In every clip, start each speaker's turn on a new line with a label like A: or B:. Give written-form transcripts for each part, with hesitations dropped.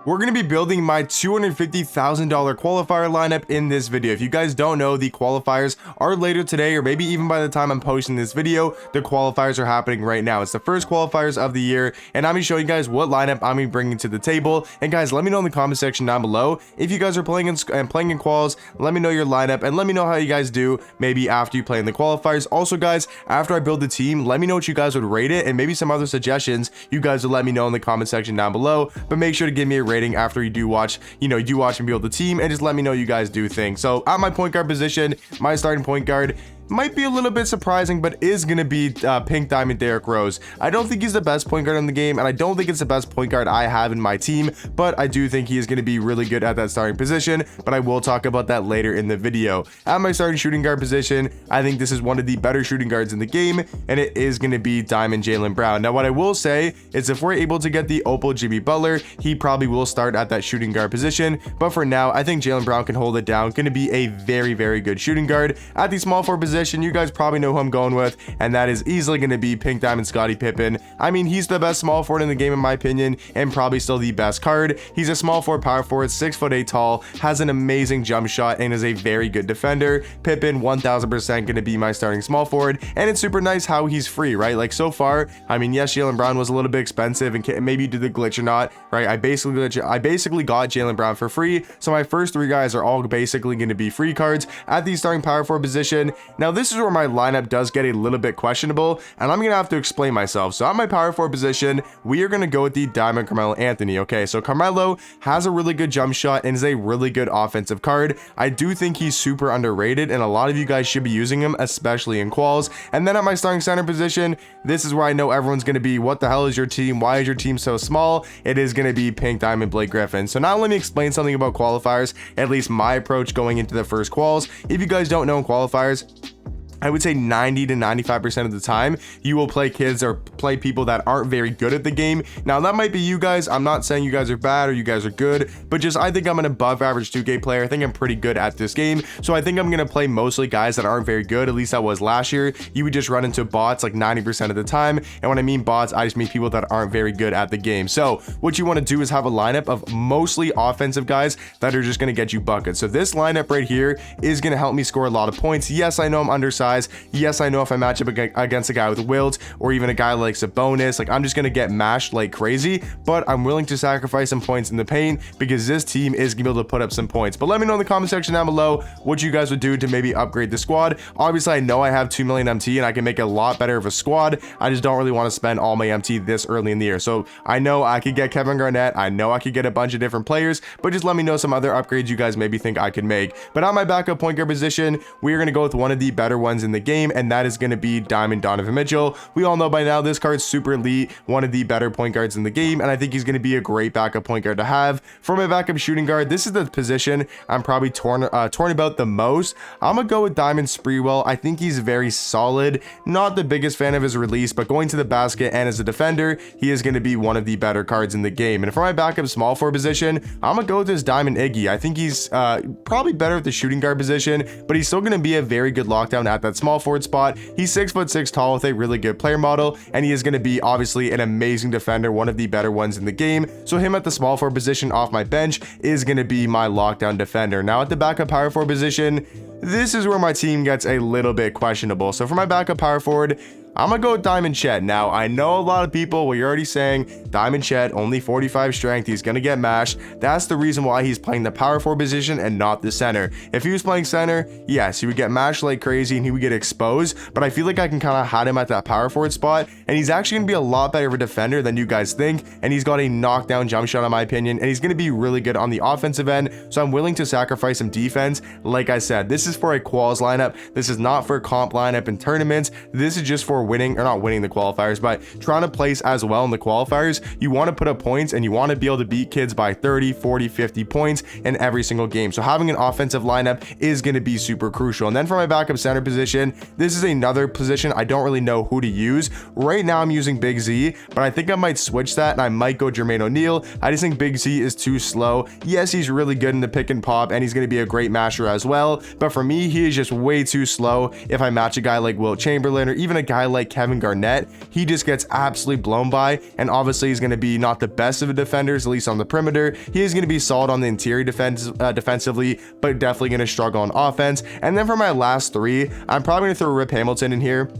A: We're going to be building my $250,000 qualifier lineup in this video. If you guys don't know, the qualifiers are later today, or maybe even by the time I'm posting this video, the qualifiers are happening right now. It's the first qualifiers of the year, and I'm going to show you guys what lineup I'm going to be bringing to the table. And guys, let me know in the comment section down below if you guys are playing in quals. Let me know your lineup, and let me know how you guys do maybe after you play in the qualifiers. Also guys, after I build the team, let me know what you guys would rate it, and maybe some other suggestions you guys would let me know in the comment section down below. But make sure to give me a rating after you do watch, you do watch and build the team, and just let me know you guys do think. So at my point guard position, my starting point guard might be a little bit surprising, but is going to be Pink Diamond Derrick Rose. I don't think he's the best point guard in the game, and I don't think it's the best point guard I have in my team, but I do think he is going to be really good at that starting position, but I will talk about that later in the video. At my starting shooting guard position, I think this is one of the better shooting guards in the game, and it is going to be Diamond Jalen Brown. Now, what I will say is if we're able to get the Opal Jimmy Butler, he probably will start at that shooting guard position, but for now, I think Jalen Brown can hold it down. Going to be a very, very good shooting guard. At the small forward position, you guys probably know who I'm going with, and that is easily going to be Pink Diamond Scottie Pippen. I mean, he's the best small forward in the game in my opinion, and probably still the best card. He's a small forward, power forward, 6'8" tall, has an amazing jump shot, and is a very good defender. Pippen 1000% going to be my starting small forward, and it's super nice how he's free, right? Like so far, I mean, yes, Jalen Brown was a little bit expensive, and maybe you did the glitch or not, right? I basically got Jalen Brown for free, so my first three guys are all basically going to be free cards at the starting power forward position. Now this is where my lineup does get a little bit questionable, and I'm gonna have to explain myself. So at my power forward position, we are gonna go with the Diamond Carmelo Anthony. Okay, so Carmelo has a really good jump shot and is a really good offensive card. I do think he's super underrated, and a lot of you guys should be using him, especially in quals. And then at my starting center position, this is where I know everyone's gonna be, what the hell is your team? Why is your team so small? It is gonna be Pink Diamond Blake Griffin. So now let me explain something about qualifiers, at least my approach going into the first quals. If you guys don't know in qualifiers, I would say 90 to 95% of the time, you will play kids or play people that aren't very good at the game. Now, that might be you guys. I'm not saying you guys are bad or you guys are good, but just I think I'm an above average 2K player. I think I'm pretty good at this game. So I think I'm going to play mostly guys that aren't very good. At least I was last year. You would just run into bots like 90% of the time. And when I mean bots, I just mean people that aren't very good at the game. So what you want to do is have a lineup of mostly offensive guys that are just going to get you buckets. So this lineup right here is going to help me score a lot of points. Yes, I know I'm undersized. Yes, I know if I match up against a guy with Wilt or even a guy like Sabonis, like I'm just gonna get mashed like crazy, but I'm willing to sacrifice some points in the paint because this team is gonna be able to put up some points. But let me know in the comment section down below what you guys would do to maybe upgrade the squad. Obviously, I know I have 2 million MT and I can make a lot better of a squad. I just don't really want to spend all my MT this early in the year. So I know I could get Kevin Garnett. I know I could get a bunch of different players, but just let me know some other upgrades you guys maybe think I could make. But on my backup point guard position, we are gonna go with one of the better ones in the game, and that is going to be Diamond Donovan Mitchell. We all know by now this card's super elite, one of the better point guards in the game, and I think he's going to be a great backup point guard to have. For my backup shooting guard, this is the position I'm probably torn about the most. I'm gonna go with Diamond Spreewell. I think he's very solid. Not the biggest fan of his release, but going to the basket and as a defender, he is going to be one of the better cards in the game. And for my backup small forward position, I'm gonna go with this Diamond Iggy. I think he's probably better at the shooting guard position, but he's still going to be a very good lockdown at that small forward spot. He's 6'6" tall with a really good player model, and he is going to be obviously an amazing defender, one of the better ones in the game. So him at the small forward position off my bench is going to be my lockdown defender. Now at the backup power forward position, this is where my team gets a little bit questionable. So for my backup power forward, I'm gonna go with Diamond Chet. Now, I know a lot of people, well, you're already saying Diamond Chet, only 45 strength, he's gonna get mashed. That's the reason why he's playing the power forward position and not the center. If he was playing center, yes, he would get mashed like crazy and he would get exposed, but I feel like I can kind of hide him at that power forward spot, and he's actually gonna be a lot better of a defender than you guys think, and he's got a knockdown jump shot in my opinion, and he's gonna be really good on the offensive end, so I'm willing to sacrifice some defense. Like I said, this is for a quals lineup. This is not for a comp lineup in tournaments. This is just for winning, or not winning the qualifiers, but trying to place as well in the qualifiers. You want to put up points and you want to be able to beat kids by 30, 40, 50 points in every single game. So having an offensive lineup is going to be super crucial. And then for my backup center position, this is another position I don't really know who to use. Right now I'm using Big Z, but I think I might switch that and I might go Jermaine O'Neal. I just think Big Z is too slow. Yes, he's really good in the pick and pop and he's going to be a great masher as well, but for me, he is just way too slow if I match a guy like Wilt Chamberlain or even a guy like Kevin Garnett, he just gets absolutely blown by, and obviously he's going to be not the best of defenders, at least on the perimeter. He is going to be solid on the interior defensively, but definitely going to struggle on offense. And then for my last three, I'm probably going to throw Rip Hamilton in here.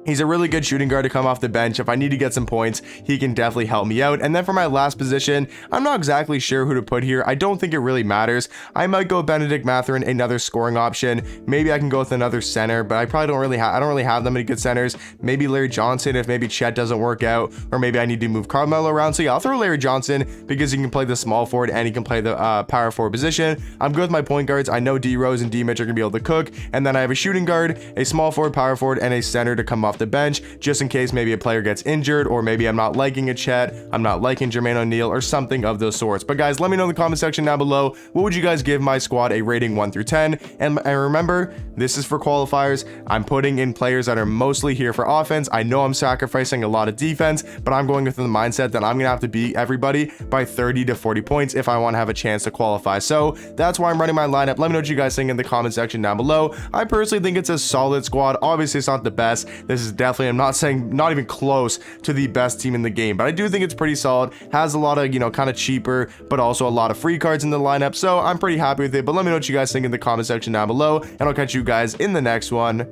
A: He's a really good shooting guard to come off the bench. If I need to get some points, he can definitely help me out. And then for my last position, I'm not exactly sure who to put here. I don't think it really matters. I might go Benedict Mathurin, another scoring option. Maybe I can go with another center, but I don't really have that many good centers. Maybe Larry Johnson if maybe Chet doesn't work out, or maybe I need to move Carmelo around. So yeah, I'll throw Larry Johnson because he can play the small forward and he can play the power forward position. I'm good with my point guards. I know D Rose and D Mitch are gonna be able to cook, and then I have a shooting guard, a small forward, power forward, and a center to come off the bench, just in case maybe a player gets injured, or maybe I'm not liking a Chet, I'm not liking Jermaine O'Neal, or something of those sorts. But guys, let me know in the comment section down below, what would you guys give my squad a rating 1 through 10? And remember, this is for qualifiers. I'm putting in players that are mostly here for offense. I know I'm sacrificing a lot of defense, but I'm going with the mindset that I'm gonna have to beat everybody by 30 to 40 points if I want to have a chance to qualify. So that's why I'm running my lineup. Let me know what you guys think in the comment section down below. I personally think it's a solid squad. Obviously it's not the best. This is definitely, I'm not saying not even close to the best team in the game, but I do think it's pretty solid. Has a lot of, you know, kind of cheaper, but also a lot of free cards in the lineup. So I'm pretty happy with it. But let me know what you guys think in the comment section down below, and I'll catch you guys in the next one.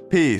A: Peace.